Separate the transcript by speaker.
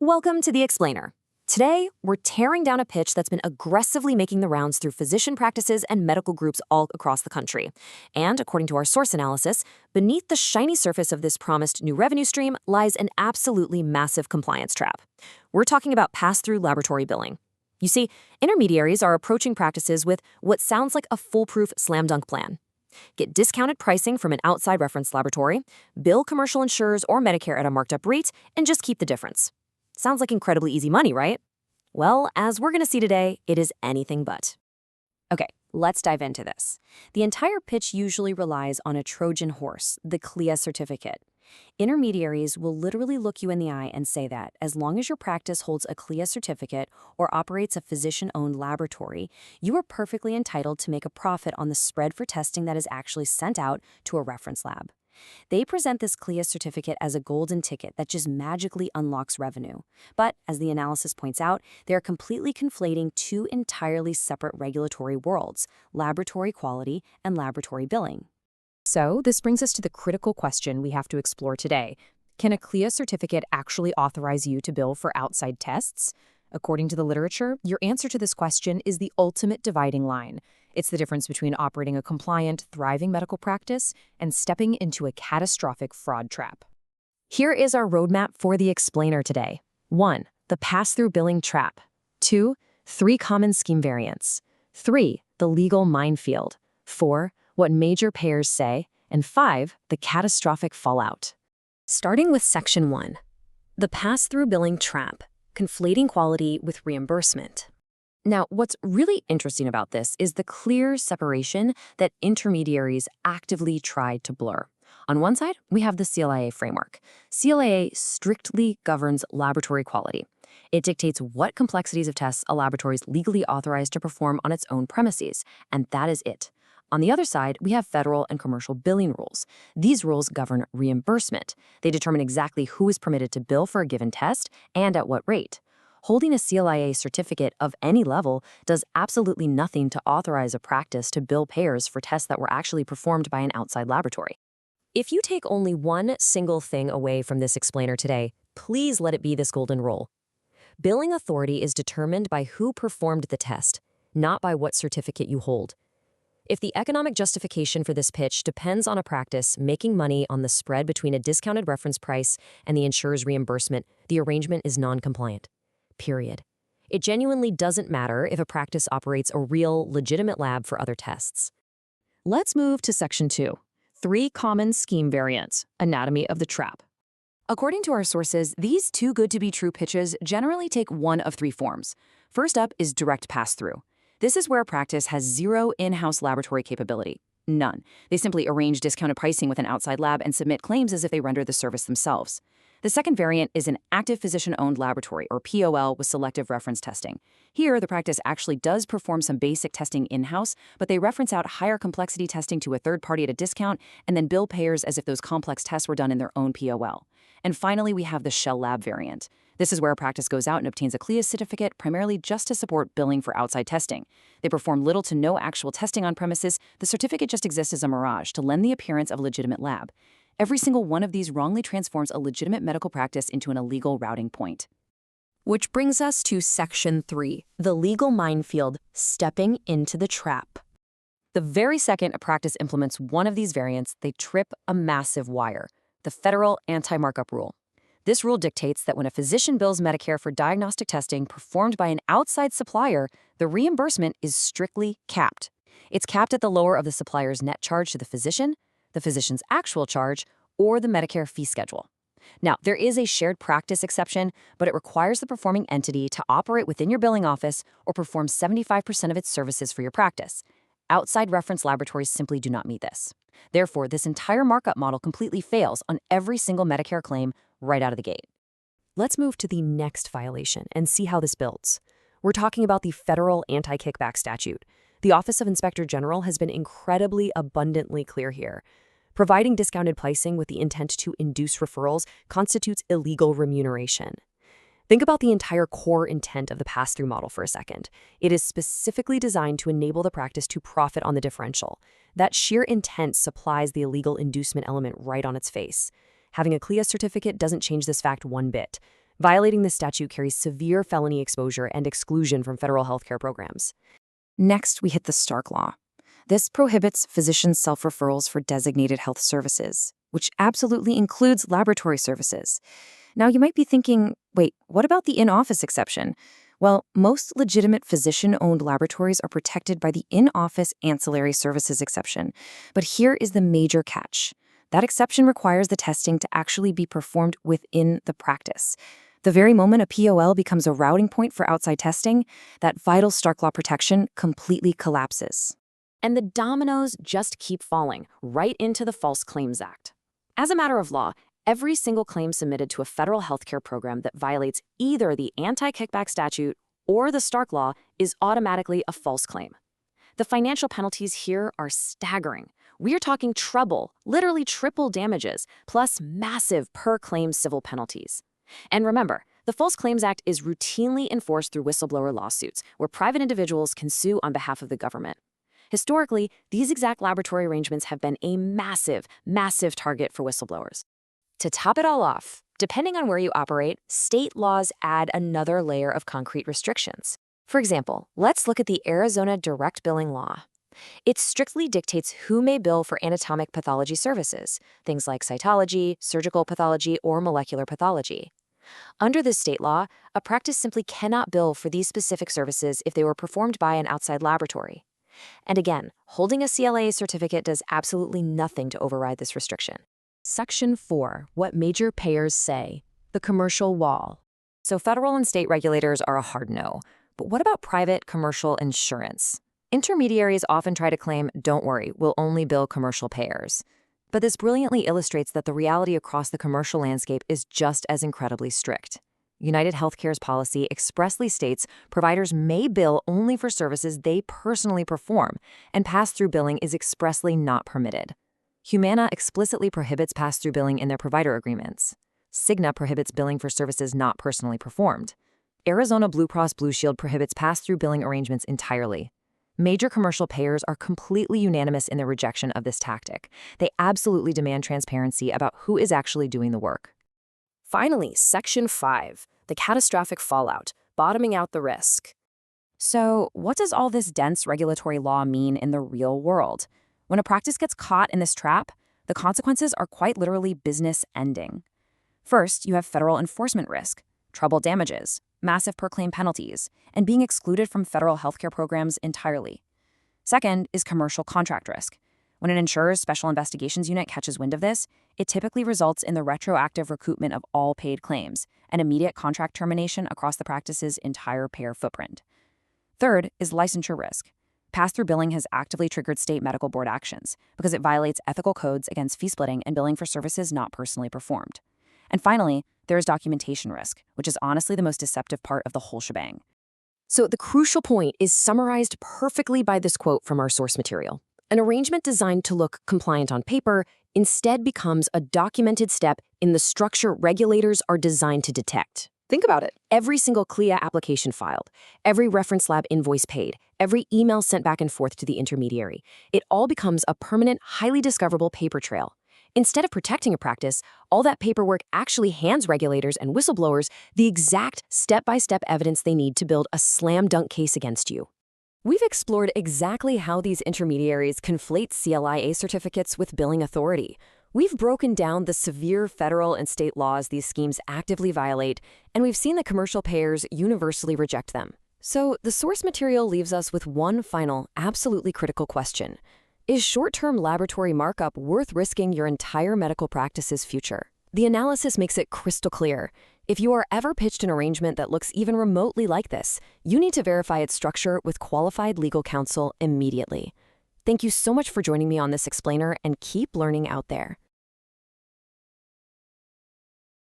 Speaker 1: Welcome to The Explainer. Today, we're tearing down a pitch that's been aggressively making the rounds through physician practices and medical groups all across the country. And according to our source analysis, beneath the shiny surface of this promised new revenue stream lies an absolutely massive compliance trap. We're talking about pass-through laboratory billing. You see, intermediaries are approaching practices with what sounds like a foolproof slam-dunk plan. Get discounted pricing from an outside reference laboratory, bill commercial insurers or Medicare at a marked-up rate, and just keep the difference. Sounds like incredibly easy money, right? Well, as we're going to see today, it is anything but. Okay, let's dive into this. The entire pitch usually relies on a Trojan horse, the CLIA certificate. Intermediaries will literally look you in the eye and say that as long as your practice holds a CLIA certificate or operates a physician-owned laboratory, you are perfectly entitled to make a profit on the spread for testing that is actually sent out to a reference lab. They present this CLIA certificate as a golden ticket that just magically unlocks revenue. But, as the analysis points out, they are completely conflating two entirely separate regulatory worlds, laboratory quality and laboratory billing. So, this brings us to the critical question we have to explore today. Can a CLIA certificate actually authorize you to bill for outside tests? According to the literature, your answer to this question is the ultimate dividing line. It's the difference between operating a compliant, thriving medical practice and stepping into a catastrophic fraud trap. Here is our roadmap for the explainer today. 1. The pass-through billing trap. 2. 3 common scheme variants. 3. The legal minefield. 4. What major payers say. And 5. The catastrophic fallout. Starting with Section 1. The pass-through billing trap. Conflating quality with reimbursement. Now, what's really interesting about this is the clear separation that intermediaries actively tried to blur. On one side, we have the CLIA framework. CLIA strictly governs laboratory quality. It dictates what complexities of tests a laboratory is legally authorized to perform on its own premises, and that is it. On the other side, we have federal and commercial billing rules. These rules govern reimbursement. They determine exactly who is permitted to bill for a given test and at what rate. Holding a CLIA certificate of any level does absolutely nothing to authorize a practice to bill payers for tests that were actually performed by an outside laboratory. If you take only one single thing away from this explainer today, please let it be this golden rule. Billing authority is determined by who performed the test, not by what certificate you hold. If the economic justification for this pitch depends on a practice making money on the spread between a discounted reference price and the insurer's reimbursement, the arrangement is non-compliant. Period. It genuinely doesn't matter if a practice operates a real, legitimate lab for other tests. Let's move to Section 2. 3 common scheme variants. Anatomy of the trap. According to our sources, these too good to be true pitches generally take one of 3 forms. First up is direct pass-through. This is where a practice has zero in-house laboratory capability. None. They simply arrange discounted pricing with an outside lab and submit claims as if they render the service themselves. The second variant is an active physician-owned laboratory, or POL, with selective reference testing. Here, the practice actually does perform some basic testing in-house, but they reference out higher complexity testing to a third party at a discount and then bill payers as if those complex tests were done in their own POL. And finally, we have the shell lab variant. This is where a practice goes out and obtains a CLIA certificate primarily just to support billing for outside testing. They perform little to no actual testing on premises. The certificate just exists as a mirage to lend the appearance of a legitimate lab. Every single one of these wrongly transforms a legitimate medical practice into an illegal routing point. Which brings us to Section 3, the legal minefield, stepping into the trap. The very second a practice implements one of these variants, they trip a massive wire, the federal anti-markup rule. This rule dictates that when a physician bills Medicare for diagnostic testing performed by an outside supplier, the reimbursement is strictly capped. It's capped at the lower of the supplier's net charge to the physician's actual charge, or the Medicare fee schedule. Now, there is a shared practice exception, but it requires the performing entity to operate within your billing office or perform 75% of its services for your practice. Outside reference laboratories simply do not meet this. Therefore, this entire markup model completely fails on every single Medicare claim right out of the gate. Let's move to the next violation and see how this builds. We're talking about the federal anti-kickback statute. The Office of Inspector General has been incredibly abundantly clear here. Providing discounted pricing with the intent to induce referrals constitutes illegal remuneration. Think about the entire core intent of the pass-through model for a second. It is specifically designed to enable the practice to profit on the differential. That sheer intent supplies the illegal inducement element right on its face. Having a CLIA certificate doesn't change this fact one bit. Violating this statute carries severe felony exposure and exclusion from federal healthcare programs.
Speaker 2: Next, we hit the Stark Law. This prohibits physicians' self-referrals for designated health services, which absolutely includes laboratory services. Now, you might be thinking, wait, what about the in-office exception? Well, most legitimate physician-owned laboratories are protected by the in-office ancillary services exception. But here is the major catch. That exception requires the testing to actually be performed within the practice. The very moment a POL becomes a routing point for outside testing, that vital Stark Law protection completely collapses.
Speaker 1: And the dominoes just keep falling right into the False Claims Act. As a matter of law, every single claim submitted to a federal healthcare program that violates either the anti-kickback statute or the Stark Law is automatically a false claim. The financial penalties here are staggering. We're talking treble, literally triple damages, plus massive per-claim civil penalties. And remember, the False Claims Act is routinely enforced through whistleblower lawsuits, where private individuals can sue on behalf of the government. Historically, these exact laboratory arrangements have been a massive, massive target for whistleblowers. To top it all off, depending on where you operate, state laws add another layer of concrete restrictions. For example, let's look at the Arizona Direct Billing Law. It strictly dictates who may bill for anatomic pathology services, things like cytology, surgical pathology, or molecular pathology. Under this state law, a practice simply cannot bill for these specific services if they were performed by an outside laboratory. And again, holding a CLA certificate does absolutely nothing to override this restriction. Section 4. What major payers say. The commercial wall. So federal and state regulators are a hard no. But what about private commercial insurance? Intermediaries often try to claim, don't worry, we'll only bill commercial payers. But this brilliantly illustrates that the reality across the commercial landscape is just as incredibly strict. United Healthcare's policy expressly states providers may bill only for services they personally perform, and pass-through billing is expressly not permitted. Humana explicitly prohibits pass-through billing in their provider agreements. Cigna prohibits billing for services not personally performed. Arizona Blue Cross Blue Shield prohibits pass-through billing arrangements entirely. Major commercial payers are completely unanimous in their rejection of this tactic. They absolutely demand transparency about who is actually doing the work. Finally, Section 5, the catastrophic fallout, bottoming out the risk. So, what does all this dense regulatory law mean in the real world? When a practice gets caught in this trap, the consequences are quite literally business ending. First, you have federal enforcement risk, treble damages, massive per-claim penalties, and being excluded from federal healthcare programs entirely. Second is commercial contract risk. When an insurer's special investigations unit catches wind of this, it typically results in the retroactive recoupment of all paid claims and immediate contract termination across the practice's entire payer footprint. Third is licensure risk. Pass-through billing has actively triggered state medical board actions because it violates ethical codes against fee splitting and billing for services not personally performed. And finally, there is documentation risk, which is honestly the most deceptive part of the whole shebang. So the crucial point is summarized perfectly by this quote from our source material. An arrangement designed to look compliant on paper instead becomes a documented step in the structure regulators are designed to detect. Think about it. Every single CLIA application filed, every reference lab invoice paid, every email sent back and forth to the intermediary, it all becomes a permanent, highly discoverable paper trail. Instead of protecting a practice, all that paperwork actually hands regulators and whistleblowers the exact step-by-step evidence they need to build a slam-dunk case against you. We've explored exactly how these intermediaries conflate CLIA certificates with billing authority. We've broken down the severe federal and state laws these schemes actively violate, and we've seen that commercial payers universally reject them. So the source material leaves us with one final, absolutely critical question. Is short-term laboratory markup worth risking your entire medical practice's future? The analysis makes it crystal clear. If you are ever pitched an arrangement that looks even remotely like this, you need to verify its structure with qualified legal counsel immediately. Thank you so much for joining me on this explainer, and keep learning out there.